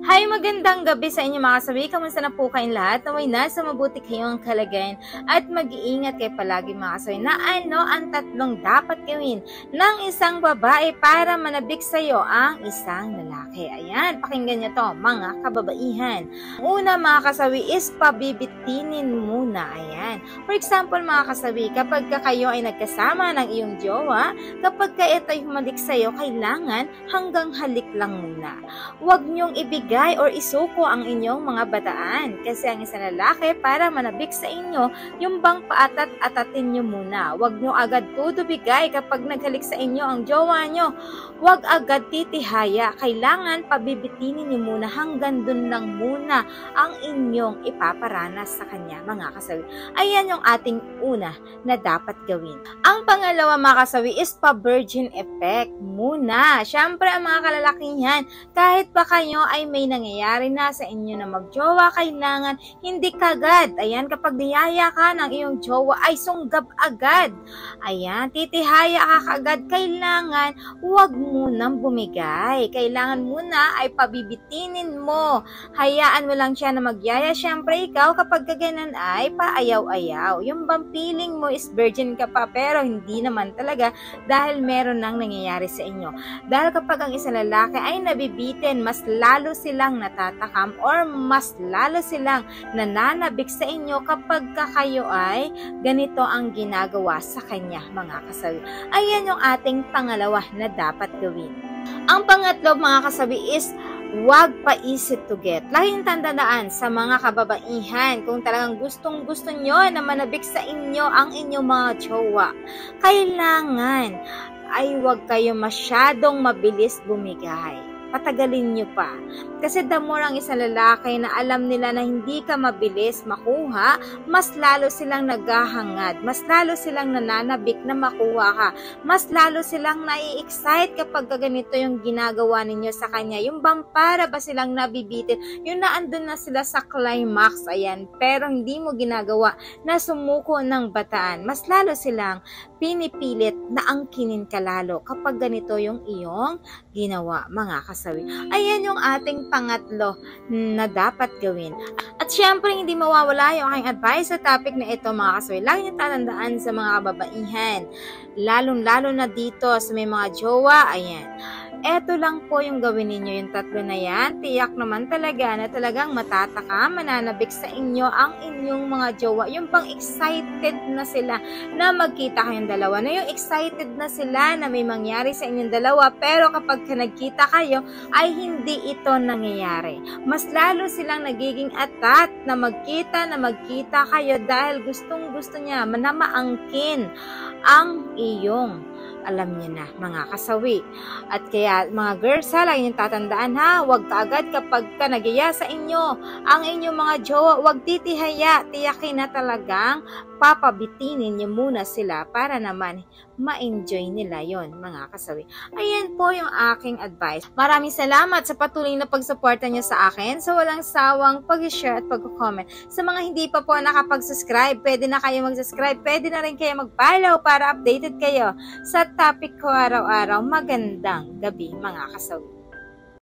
Hi, magandang gabi sa inyo mga kasawi. Kamusta na po kayong lahat? Naway nasa mabuti kayong kalagayan at mag-iingat kayo palagi mga kasawi na ano ang tatlong dapat gawin ng isang babae para manabik sa iyo ang isang lalaki. Ayan, pakinggan nyo to mga kababaihan. Una mga kasawi is pabibitinin muna. Ayan. For example mga kasawi, kapag kayo ay nagkasama ng iyong jowa, kapag ka ito'y humalik sa iyo, kailangan hanggang halik lang muna. Huwag niyong ibigay or isuko ang inyong mga bataan kasi ang isang lalaki para manabik sa inyo, yung bang paatat-atatin nyo muna. Huwag nyo agad tutubigay kapag naghalik sa inyo ang jowa nyo. Huwag agad titihaya. Kailangan pabibitinin nyo muna hanggang dun lang muna ang inyong ipaparanas sa kanya mga kasawi. Ayan yung ating una na dapat gawin. Ang pangalawa mga kasawi is pa-virgin effect muna. Siyempre ang mga kalalakihan, kahit pa kayo ay may nangyayari na sa inyo na magjowa, kailangan hindi kagad. Ayan, kapag niyaya ka ng iyong jowa ay sunggab agad. Ayan, titihaya ka kagad. Kailangan huwag munang bumigay. Kailangan muna ay pabibitinin mo. Hayaan mo lang siya na magyaya. Siyempre ikaw kapag kaganan ay paayaw-ayaw. Yung bang feeling mo is virgin ka pa pero hindi naman talaga dahil meron nang nangyayari sa inyo. Dahil kapag ang isang lalaki ay nabibitin, mas lalo silang natatakam or mas lalo silang nananabik sa inyo kapag kayo ay ganito ang ginagawa sa kanya mga kasawi. Ayan yung ating pangalawa na dapat gawin. Ang pangatlo mga kasawi is huwag pa easy to get. Laging tandaan sa mga kababaihan kung talagang gustong-gusto nyo na manabik sa inyo ang inyong mga jowa. Kailangan ay huwag kayo masyadong mabilis bumigay. Patagalin nyo pa. Kasi the more ang isang lalaki na alam nila na hindi ka mabilis makuha, mas lalo silang naghahangad, mas lalo silang nananabik na makuha ka, mas lalo silang nai-excite kapag ganito yung ginagawa ninyo sa kanya. Yung bang para ba silang nabibitin, yung naandun na sila sa climax, ayan, pero hindi mo ginagawa na sumuko ng bataan. Mas lalo silang pinipilit na angkinin ka lalo kapag ganito yung iyong ginawa mga kasawi. Ayan yung ating pangatlo na dapat gawin. At syempre hindi mawawala yung aking advice sa topic na ito mga kasawi. Lagi nyo tatandaan sa mga kababaihan, lalong-lalo na dito sa may mga jowa, ayan. Eto lang po yung gawin ninyo, yung tatlo na yan. Tiyak naman talaga na talagang matataka, mananabik sa inyo ang inyong mga jowa. Yung pang excited na sila na magkita kayong dalawa. Na yung excited na sila na may mangyari sa inyong dalawa. Pero kapag nagkita kayo, ay hindi ito nangyayari. Mas lalo silang nagiging atat na magkita kayo dahil gustong-gusto niya na maangkin ang iyong alam niyo na mga kasawi. At kaya mga girls ha, lagi niyong tatandaan ha, huwag kaagad kapag ka nagyaya sa inyo ang inyong mga jowa, huwag titihaya, tiyakin na talagang papabitinin niyo muna sila para naman ma-enjoy nila yon mga kasawi. Ayan po yung aking advice. Maraming salamat sa patuloy na pagsuporta niyo sa akin, sa walang sawang pag-share at pag-comment. Sa mga hindi pa po nakapag-subscribe, pwede na kayo mag-subscribe, pwede na rin kayo mag-follow para updated kayo sa topic ko araw-araw. Magandang gabi mga kasawi.